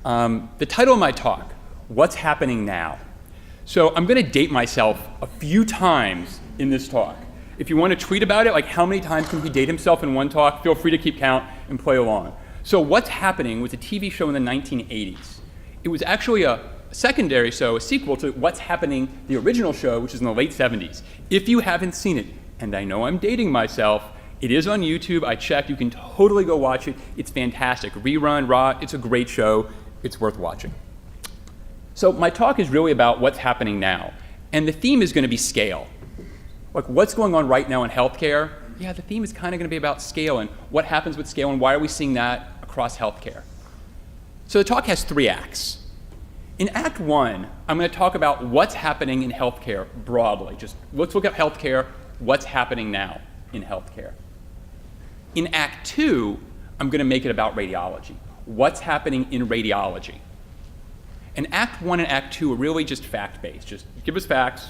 The title of my talk, What's Happening Now? So I'm going to date myself a few times in this talk. If you want to tweet about it, like how many times can he date himself in one talk, feel free to keep count and play along. So What's Happening was a TV show in the 1980s. It was actually a secondary show, a sequel to What's Happening, the original show, which is in the late 70s. If you haven't seen it, and I know I'm dating myself, it is on YouTube. I checked. You can totally go watch it. It's fantastic. Rerun, raw. It's a great show. It's worth watching. So my talk is really about what's happening now. And the theme is going to be scale. Like what's going on right now in healthcare? Yeah, the theme is kind of going to be about scale and what happens with scale and why are we seeing that across healthcare. So the talk has 3 acts. In Act 1, I'm going to talk about what's happening in healthcare broadly. Just let's look at healthcare, what's happening now in healthcare. In Act 2, I'm going to make it about radiology. What's happening in radiology? And Act 1 and Act 2 are really just fact-based. Just give us facts,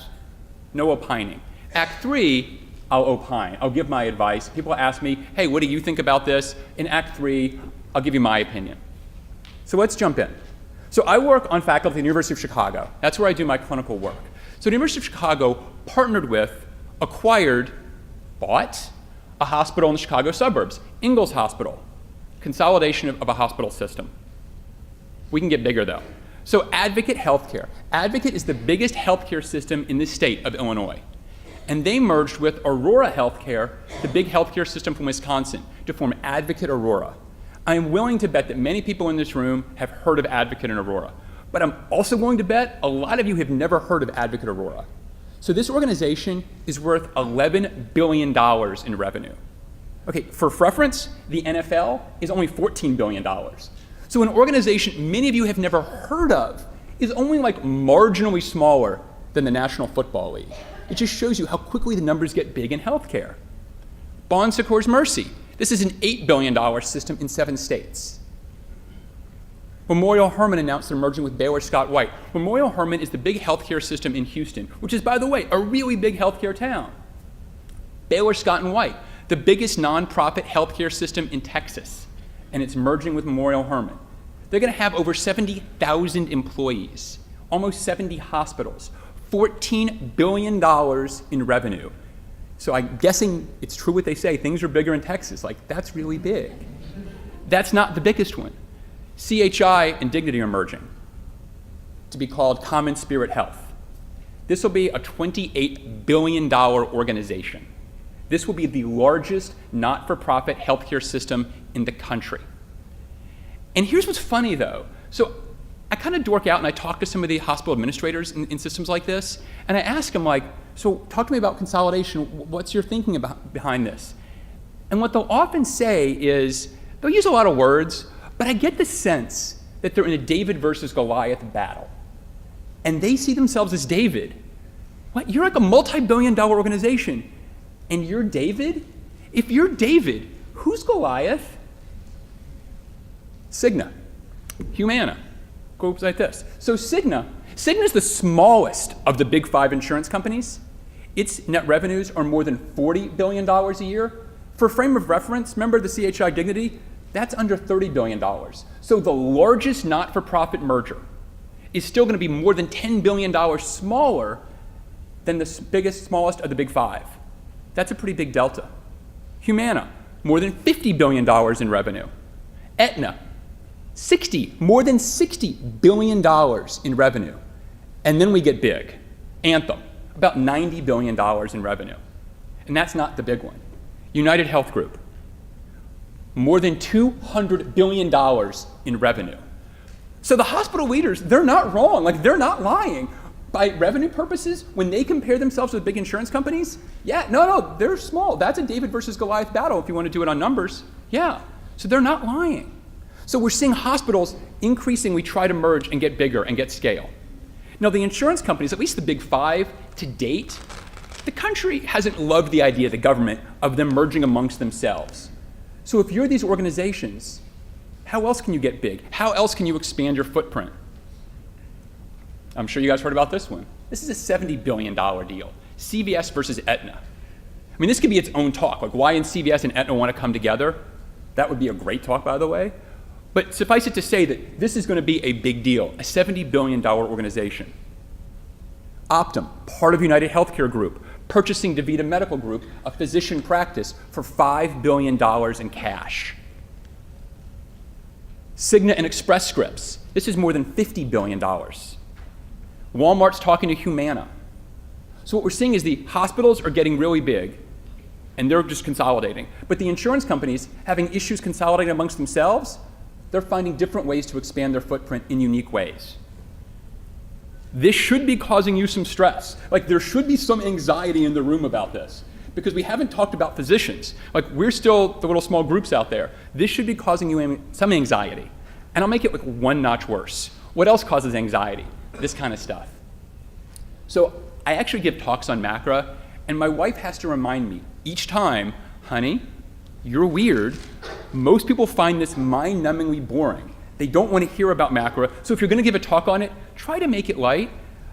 no opining. Act 3, I'll opine. I'll give my advice. People ask me, hey, what do you think about this? In Act 3, I'll give you my opinion. So let's jump in. So I work on faculty at the University of Chicago. That's where I do my clinical work. So the University of Chicago partnered with, acquired, bought a hospital in the Chicago suburbs, Ingalls Hospital, consolidation of a hospital system. We can get bigger though. So Advocate Healthcare. Advocate is the biggest healthcare system in the state of Illinois. And they merged with Aurora Healthcare, the big healthcare system from Wisconsin, to form Advocate Aurora. I am willing to bet that many people in this room have heard of Advocate and Aurora. But I'm also willing to bet a lot of you have never heard of Advocate Aurora. So this organization is worth $11 billion in revenue. Okay, for reference, the NFL is only $14 billion. So an organization many of you have never heard of is only like marginally smaller than the National Football League. It just shows you how quickly the numbers get big in healthcare. Bon Secours Mercy. This is an $8 billion system in 7 states. Memorial Hermann announced they're merging with Baylor Scott White. Memorial Hermann is the big healthcare system in Houston, which is, by the way, a really big healthcare town. Baylor Scott and White, the biggest nonprofit healthcare system in Texas, and it's merging with Memorial Hermann. They're going to have over 70,000 employees, almost 70 hospitals, $14 billion in revenue. So I'm guessing it's true what they say, things are bigger in Texas. Like, that's really big. That's not the biggest one. CHI and Dignity are merging to be called Common Spirit Health. This will be a $28 billion organization. This will be the largest not-for-profit healthcare system in the country. And here's what's funny though. So I kind of dork out and I talk to some of the hospital administrators in systems like this, and I ask them like, so talk to me about consolidation, what's your thinking behind this? And what they'll often say is, they'll use a lot of words, but I get the sense that they're in a David versus Goliath battle. And they see themselves as David. What, you're like a multi-billion-dollar organization, and you're David? If you're David, who's Goliath? Cigna, Humana, groups like this. So Cigna is the smallest of the big 5 insurance companies. Its net revenues are more than $40 billion a year. For frame of reference, remember the CHI Dignity? That's under $30 billion. So the largest not-for-profit merger is still going to be more than $10 billion smaller than the smallest of the big 5. That's a pretty big delta. Humana, more than $50 billion in revenue. Aetna, more than $60 billion in revenue. And then we get big. Anthem, about $90 billion in revenue. And that's not the big one. United Health Group, more than $200 billion in revenue. So the hospital leaders, they're not wrong. Like, they're not lying. By revenue purposes, when they compare themselves with big insurance companies, yeah, no, they're small. That's a David versus Goliath battle if you want to do it on numbers. Yeah, so they're not lying. So we're seeing hospitals increasingly try to merge and get bigger and get scale. Now the insurance companies, at least the big 5 to date, the country hasn't loved the idea, the government, of them merging amongst themselves. So if you're these organizations, how else can you get big? How else can you expand your footprint? I'm sure you guys heard about this one. This is a $70 billion deal. CVS versus Aetna. I mean, this could be its own talk, like why CVS and Aetna want to come together. That would be a great talk, by the way. But suffice it to say that this is going to be a big deal, a $70 billion organization. Optum, part of United Healthcare Group, purchasing DaVita Medical Group, a physician practice, for $5 billion in cash. Cigna and Express Scripts, this is more than $50 billion. Walmart's talking to Humana. So what we're seeing is the hospitals are getting really big, and they're just consolidating. But the insurance companies, having issues consolidating amongst themselves, they're finding different ways to expand their footprint in unique ways. This should be causing you some stress. Like, there should be some anxiety in the room about this, because we haven't talked about physicians. Like, we're still the little small groups out there. This should be causing you some anxiety. And I'll make it like one notch worse. What else causes anxiety? This kind of stuff. So I actually give talks on MACRA, and my wife has to remind me each time, honey, you're weird. Most people find this mind-numbingly boring. They don't want to hear about MACRA, so if you're going to give a talk on it, try to make it light.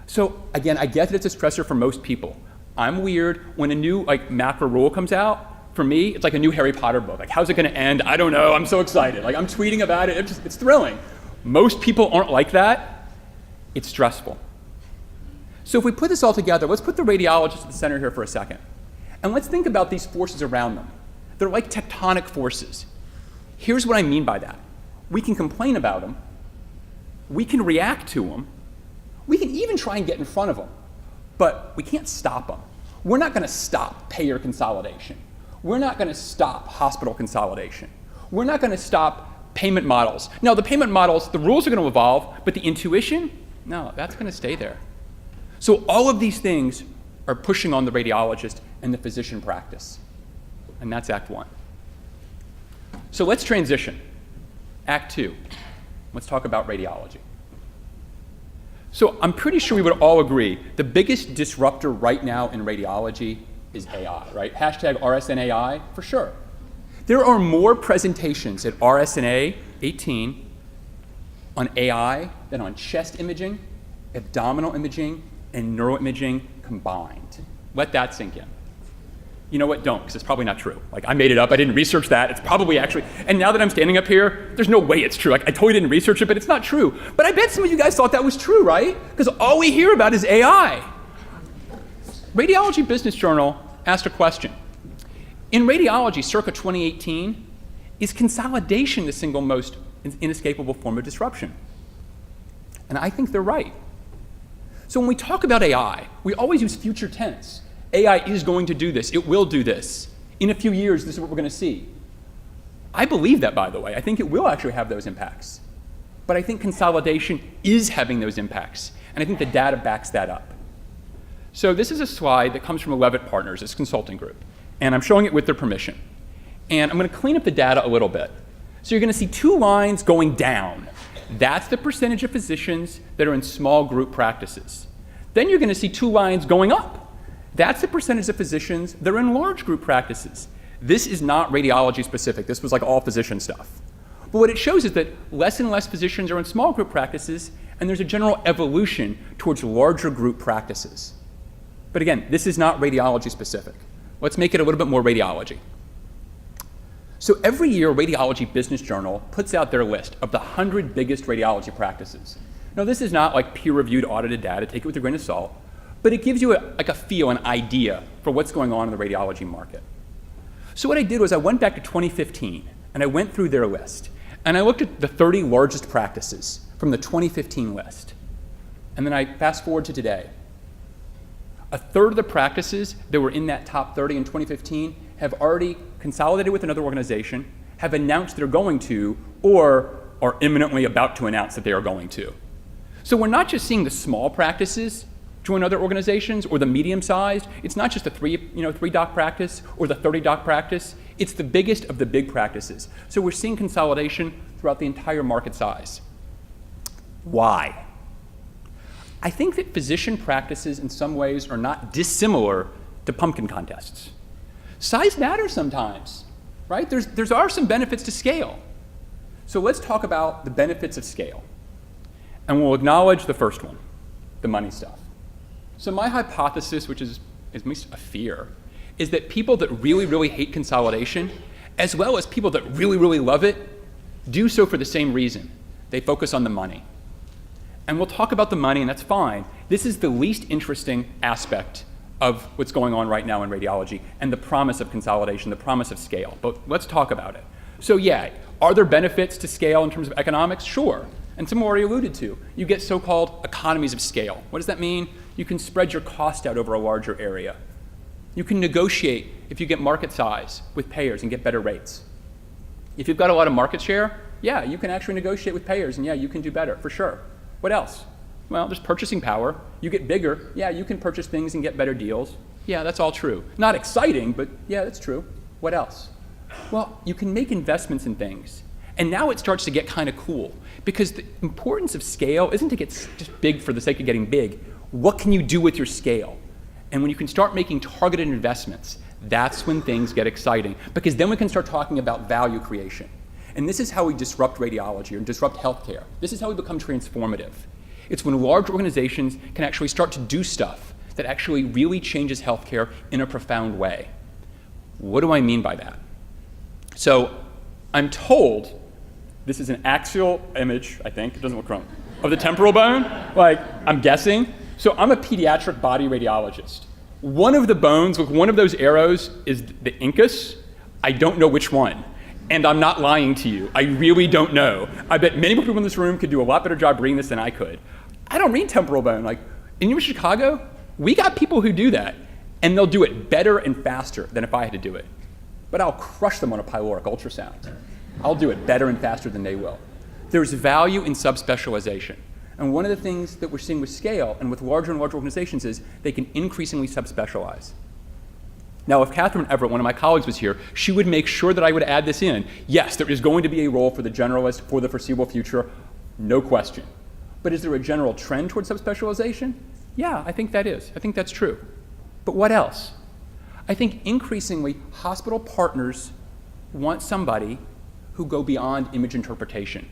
So again, I get that it's a stressor for most people. I'm weird. When a new MACRA rule comes out, for me, it's like a new Harry Potter book. Like, how's it going to end? I don't know. I'm so excited. Like, I'm tweeting about it. It's thrilling. Most people aren't like that. It's stressful. So if we put this all together, let's put the radiologist at the center here for a second. And let's think about these forces around them. They're like tectonic forces. Here's what I mean by that. We can complain about them. We can react to them. We can even try and get in front of them. But we can't stop them. We're not going to stop payer consolidation. We're not going to stop hospital consolidation. We're not going to stop payment models. Now, the payment models, the rules are going to evolve, but the intuition, no, that's going to stay there. So all of these things are pushing on the radiologist and the physician practice. And that's Act 1. So let's transition. Act 2. Let's talk about radiology. So I'm pretty sure we would all agree the biggest disruptor right now in radiology is AI, right? Hashtag RSNAI, for sure. There are more presentations at RSNA 18 on AI than on chest imaging, abdominal imaging, and neuroimaging combined. Let that sink in. You know what? Don't, because it's probably not true. Like, I made it up. I didn't research that. It's probably actually, and now that I'm standing up here, there's no way it's true. Like, I totally didn't research it, but it's not true. But I bet some of you guys thought that was true, right? Because all we hear about is AI. Radiology Business Journal asked a question. In radiology, circa 2018, is consolidation the single most inescapable form of disruption? And I think they're right. So when we talk about AI, we always use future tense. AI is going to do this. It will do this. In a few years, this is what we're going to see. I believe that, by the way. I think it will actually have those impacts. But I think consolidation is having those impacts. And I think the data backs that up. So this is a slide that comes from Levitt Partners, this consulting group. And I'm showing it with their permission. And I'm going to clean up the data a little bit. So you're going to see two lines going down. That's the percentage of physicians that are in small group practices. Then you're going to see two lines going up. That's the percentage of physicians that are in large group practices. This is not radiology specific. This was like all physician stuff. But what it shows is that less and less physicians are in small group practices, and there's a general evolution towards larger group practices. But again, this is not radiology specific. Let's make it a little bit more radiology. So every year, Radiology Business Journal puts out their list of the 100 biggest radiology practices. Now, this is not like peer-reviewed, audited data. Take it with a grain of salt. But it gives you a feel, an idea for what's going on in the radiology market. So what I did was I went back to 2015, and I went through their list. And I looked at the 30 largest practices from the 2015 list. And then I fast forward to today. A third of the practices that were in that top 30 in 2015 have already consolidated with another organization, have announced they're going to, or are imminently about to announce that they are going to. So we're not just seeing the small practices join other organizations or the medium-sized. It's not just the three doc practice or the 30 doc practice. It's the biggest of the big practices. So we're seeing consolidation throughout the entire market size. Why? I think that physician practices in some ways are not dissimilar to pumpkin contests. Size matters sometimes, right? There are some benefits to scale. So let's talk about the benefits of scale. And we'll acknowledge the first one, the money stuff. So my hypothesis, which is at least a fear, is that people that really, really hate consolidation, as well as people that really, really love it, do so for the same reason. They focus on the money. And we'll talk about the money, and that's fine. This is the least interesting aspect of what's going on right now in radiology and the promise of consolidation, the promise of scale. But let's talk about it. So yeah, are there benefits to scale in terms of economics? Sure. And some already alluded to. You get so-called economies of scale. What does that mean? You can spread your cost out over a larger area. You can negotiate if you get market size with payers and get better rates. If you've got a lot of market share, yeah, you can actually negotiate with payers, and yeah, you can do better, for sure. What else? Well, there's purchasing power. You get bigger, yeah, you can purchase things and get better deals. Yeah, that's all true. Not exciting, but yeah, that's true. What else? Well, you can make investments in things. And now it starts to get kind of cool, because the importance of scale isn't to get just big for the sake of getting big. What can you do with your scale? And when you can start making targeted investments, that's when things get exciting, because then we can start talking about value creation. And this is how we disrupt radiology or disrupt healthcare. This is how we become transformative. It's when large organizations can actually start to do stuff that actually really changes healthcare in a profound way. What do I mean by that? So I'm told, this is an axial image, I think, it doesn't look wrong, of the temporal bone, like I'm guessing. So I'm a pediatric body radiologist. One of the bones with one of those arrows is the incus. I don't know which one. And I'm not lying to you. I really don't know. I bet many more people in this room could do a lot better job reading this than I could. I don't read temporal bone. Like, in University of Chicago, we got people who do that, and they'll do it better and faster than if I had to do it. But I'll crush them on a pyloric ultrasound. I'll do it better and faster than they will. There's value in subspecialization. And one of the things that we're seeing with scale and with larger and larger organizations is they can increasingly subspecialize. Now, if Catherine Everett, one of my colleagues, was here, she would make sure that I would add this in. Yes, there is going to be a role for the generalist for the foreseeable future, no question. But is there a general trend toward subspecialization? Yeah, I think that is. I think that's true. But what else? I think increasingly hospital partners want somebody who go beyond image interpretation.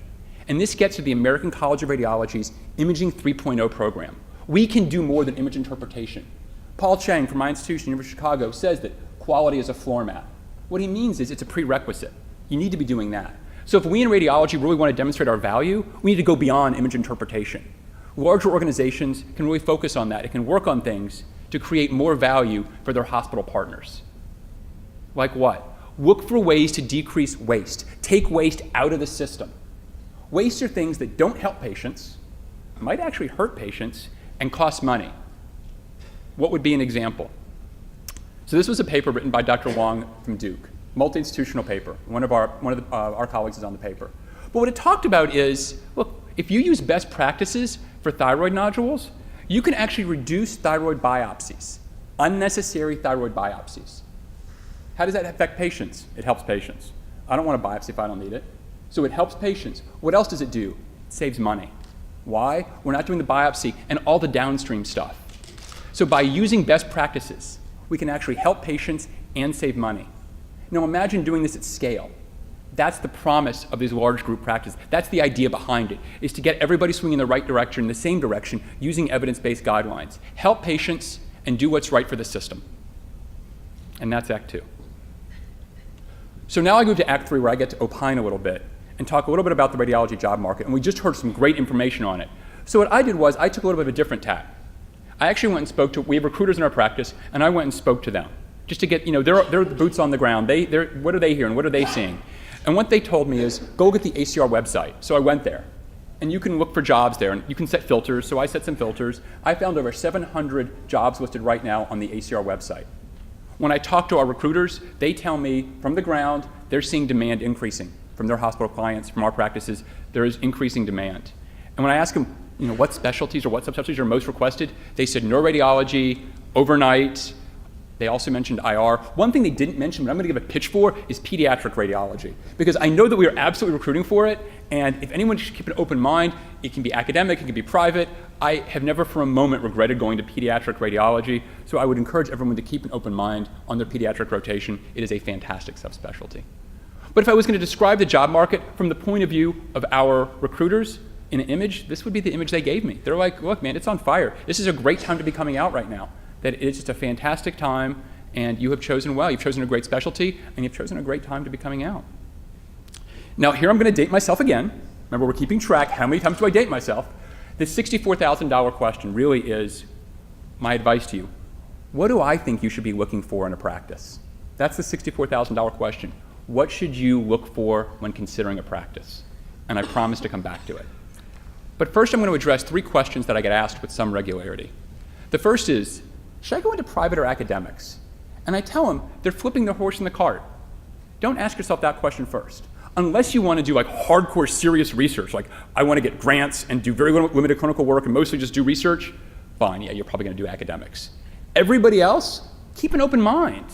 And this gets to the American College of Radiology's Imaging 3.0 program. We can do more than image interpretation. Paul Cheng from my institution, University of Chicago, says that quality is a floor mat. What he means is it's a prerequisite. You need to be doing that. So if we in radiology really want to demonstrate our value, we need to go beyond image interpretation. Larger organizations can really focus on that. It can work on things to create more value for their hospital partners. Like what? Look for ways to decrease waste. Take waste out of the system. Waste are things that don't help patients, might actually hurt patients, and cost money. What would be an example? So this was a paper written by Dr. Wong from Duke, multi-institutional paper. One of our colleagues is on the paper. But what it talked about is, look, if you use best practices for thyroid nodules, you can actually reduce thyroid biopsies, unnecessary thyroid biopsies. How does that affect patients? It helps patients. I don't want a biopsy if I don't need it. So it helps patients. What else does it do? It saves money. Why? We're not doing the biopsy and all the downstream stuff. So by using best practices, we can actually help patients and save money. Now imagine doing this at scale. That's the promise of these large group practices. That's the idea behind it, is to get everybody swinging in the right direction, the same direction, using evidence-based guidelines. Help patients and do what's right for the system. And that's Act 2. So now I move to Act 3, where I get to opine a little bit and talk a little bit about the radiology job market. And we just heard some great information on it. So what I did was I took a little bit of a different tack. I actually went and spoke to, we have recruiters in our practice, and I went and spoke to them just to get, they're the boots on the ground. What are they hearing? What are they seeing? And what they told me is, go look at the ACR website. So I went there. And you can look for jobs there, and you can set filters. So I set some filters. I found over 700 jobs listed right now on the ACR website. When I talk to our recruiters, they tell me from the ground, they're seeing demand increasing from their hospital clients, from our practices. There is increasing demand. And when I ask them, what specialties or what subspecialties are most requested, they said neuroradiology, overnight. They also mentioned IR. One thing they didn't mention, but I'm going to give a pitch for, is pediatric radiology. Because I know that we are absolutely recruiting for it, and if anyone should keep an open mind, it can be academic, it can be private. I have never for a moment regretted going to pediatric radiology, so I would encourage everyone to keep an open mind on their pediatric rotation. It is a fantastic subspecialty. But if I was going to describe the job market from the point of view of our recruiters in an image, this would be the image they gave me. They're like, look, man, it's on fire. This is a great time to be coming out right now. That it's just a fantastic time, and you have chosen well. You've chosen a great specialty, and you've chosen a great time to be coming out. Now here I'm going to date myself again. Remember, we're keeping track. How many times do I date myself? The $64,000 question really is my advice to you. What do I think you should be looking for in a practice? That's the $64,000 question. What should you look for when considering a practice? And I promise to come back to it. But first I'm going to address 3 questions that I get asked with some regularity. The first is, should I go into private or academics? And I tell them they're flipping their horse in the cart. Don't ask yourself that question first. Unless you want to do like hardcore serious research, like I want to get grants and do very limited clinical work and mostly just do research, fine, yeah, you're probably going to do academics. Everybody else, keep an open mind.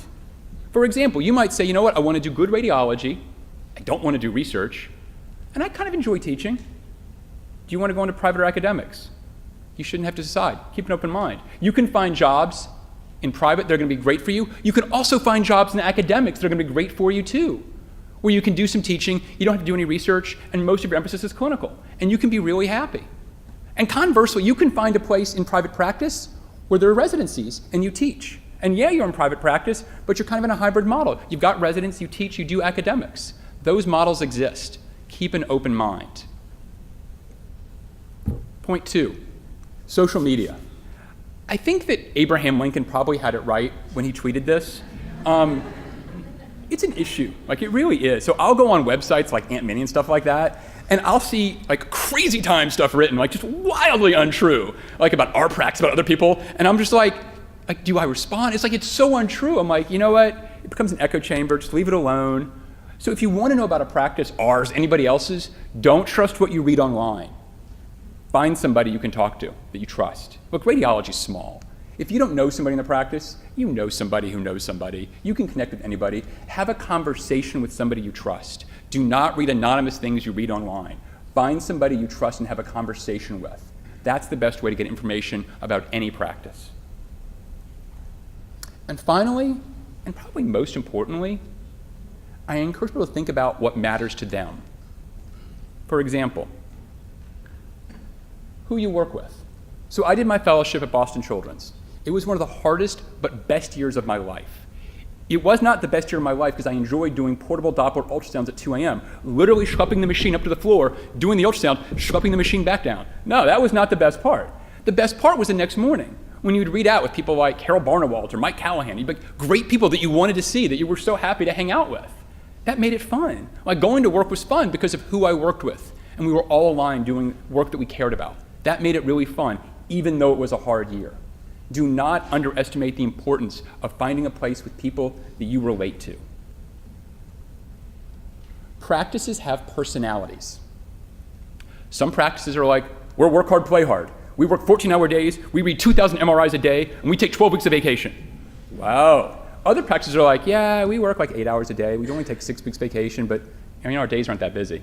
For example, you might say, you know what, I want to do good radiology, I don't want to do research, and I kind of enjoy teaching. Do you want to go into private or academics? You shouldn't have to decide. Keep an open mind. You can find jobs in private that are going to be great for you. You can also find jobs in academics that are going to be great for you too, where you can do some teaching, you don't have to do any research, and most of your emphasis is clinical, and you can be really happy. And conversely, you can find a place in private practice where there are residencies and you teach. And yeah, you're in private practice, but you're kind of in a hybrid model. You've got residents, you teach, you do academics. Those models exist. Keep an open mind. Point 2, social media. I think that Abraham Lincoln probably had it right when he tweeted this. It's an issue, like it really is. So I'll go on websites like Aunt Minnie and stuff like that, and I'll see like crazy time stuff written, like just wildly untrue, like about our practice, about other people, and I'm just like, do I respond? It's like, it's so untrue. I'm like, you know what? It becomes an echo chamber, just leave it alone. So if you want to know about a practice, ours, anybody else's, don't trust what you read online. Find somebody you can talk to that you trust. Look, radiology's small. If you don't know somebody in the practice, you know somebody who knows somebody. You can connect with anybody. Have a conversation with somebody you trust. Do not read anonymous things you read online. Find somebody you trust and have a conversation with. That's the best way to get information about any practice. And finally, and probably most importantly, I encourage people to think about what matters to them. For example, who you work with. So I did my fellowship at Boston Children's. It was one of the hardest but best years of my life. It was not the best year of my life because I enjoyed doing portable Doppler ultrasounds at 2 a.m., literally schlepping the machine up to the floor, doing the ultrasound, schlepping the machine back down. No, that was not the best part. The best part was the next morning when you'd read out with people like Carol Barnewald or Mike Callahan. You'd be like, great people that you wanted to see, that you were so happy to hang out with. That made it fun. Like going to work was fun because of who I worked with, and we were all aligned doing work that we cared about. That made it really fun, even though it was a hard year. Do not underestimate the importance of finding a place with people that you relate to. Practices have personalities. Some practices are like, we're work hard, play hard. We work 14-hour days, we read 2,000 MRIs a day, and we take 12 weeks of vacation. Wow. Other practices are like, yeah, we work like 8 hours a day, we only take 6 weeks vacation, but our days aren't that busy.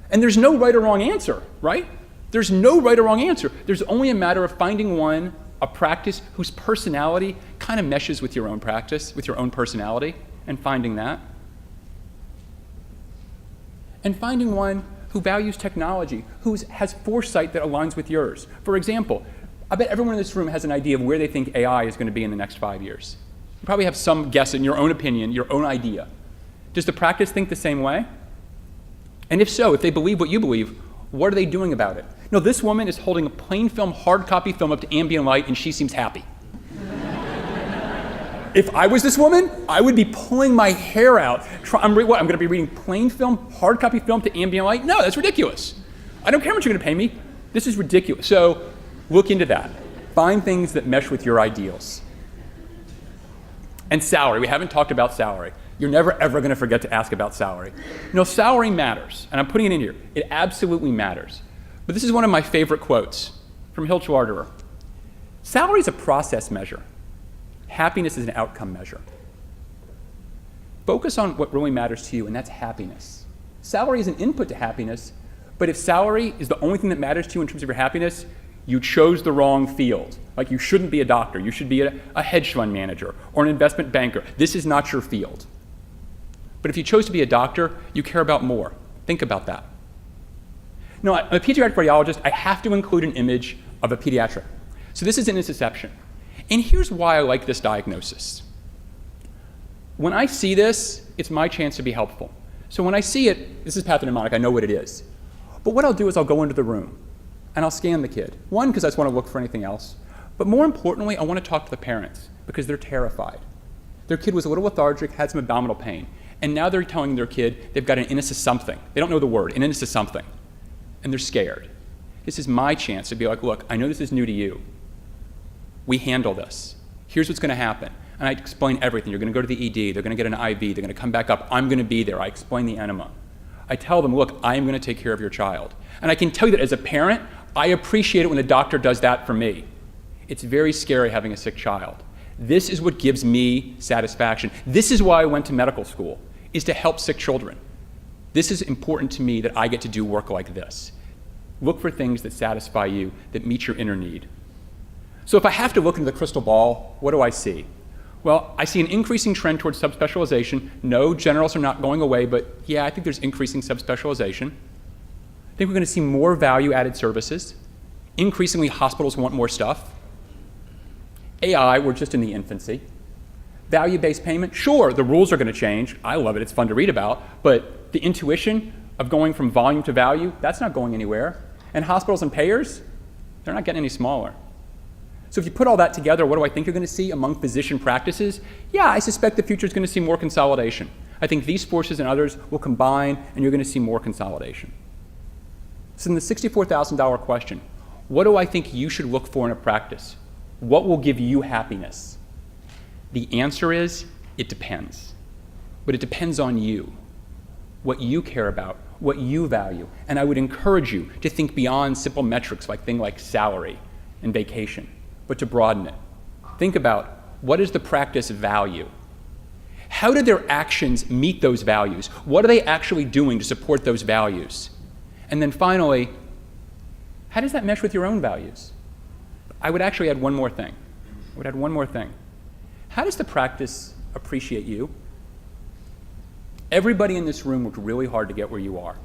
And there's no right or wrong answer, right? There's no right or wrong answer. There's only a matter of finding a practice whose personality kind of meshes with your own practice, with your own personality, and finding that. And finding one who values technology, who has foresight that aligns with yours. For example, I bet everyone in this room has an idea of where they think AI is going to be in the next 5 years. You probably have some guess in your own opinion, your own idea. Does the practice think the same way? And if so, if they believe what you believe, what are they doing about it? No, this woman is holding a plain film, hard copy film up to ambient light, and she seems happy. If I was this woman, I would be pulling my hair out. I'm going to be reading plain film, hard copy film to ambient light? No, that's ridiculous. I don't care how much you're going to pay me. This is ridiculous. So look into that. Find things that mesh with your ideals. And salary. We haven't talked about salary. You're never, ever going to forget to ask about salary. Salary matters, and I'm putting it in here. It absolutely matters. But this is one of my favorite quotes from Hill Schwarderer. Salary is a process measure. Happiness is an outcome measure. Focus on what really matters to you, and that's happiness. Salary is an input to happiness, but if salary is the only thing that matters to you in terms of your happiness, you chose the wrong field. Like you shouldn't be a doctor. You should be a hedge fund manager or an investment banker. This is not your field. But if you chose to be a doctor, you care about more. Think about that. No, I'm a pediatric radiologist. I have to include an image of a pediatric. So this is an intussusception. And here's why I like this diagnosis. When I see this, it's my chance to be helpful. So when I see it, this is pathognomonic, I know what it is. But what I'll do is I'll go into the room and I'll scan the kid. One, because I just want to look for anything else. But more importantly, I want to talk to the parents because they're terrified. Their kid was a little lethargic, had some abdominal pain. And now they're telling their kid they've got an inus of something. They don't know the word, an inus of something. And they're scared. This is my chance to be like, look, I know this is new to you. We handle this. Here's what's going to happen. And I explain everything. You're going to go to the ED. They're going to get an IV. They're going to come back up. I'm going to be there. I explain the enema. I tell them, look, I am going to take care of your child. And I can tell you that as a parent, I appreciate it when the doctor does that for me. It's very scary having a sick child. This is what gives me satisfaction. This is why I went to medical school, is to help sick children. This is important to me that I get to do work like this. Look for things that satisfy you, that meet your inner need. So if I have to look into the crystal ball, what do I see? Well, I see an increasing trend towards subspecialization. No, generals are not going away, but yeah, I think there's increasing subspecialization. I think we're going to see more value-added services. Increasingly, hospitals want more stuff. AI, we're just in the infancy. Value-based payment, sure, the rules are going to change. I love it, it's fun to read about, but the intuition of going from volume to value, that's not going anywhere. And hospitals and payers, they're not getting any smaller. So if you put all that together, what do I think you're going to see among physician practices? Yeah, I suspect the future is going to see more consolidation. I think these forces and others will combine, and you're going to see more consolidation. So in the $64,000 question, what do I think you should look for in a practice? What will give you happiness? The answer is, it depends. But it depends on you, what you care about, what you value. And I would encourage you to think beyond simple metrics like things like salary and vacation, but to broaden it. Think about, what is the practice value? How do their actions meet those values? What are they actually doing to support those values? And then finally, how does that mesh with your own values? I would actually add one more thing. How does the practice appreciate you? Everybody in this room worked really hard to get where you are.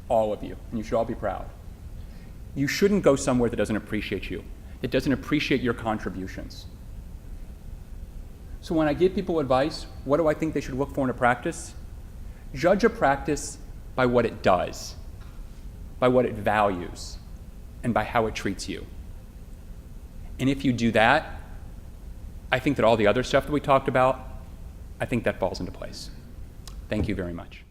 All of you. And you should all be proud. You shouldn't go somewhere that doesn't appreciate you, that doesn't appreciate your contributions. So when I give people advice, what do I think they should look for in a practice? Judge a practice by what it does, by what it values, and by how it treats you. And if you do that, I think that all the other stuff that we talked about, I think that falls into place. Thank you very much.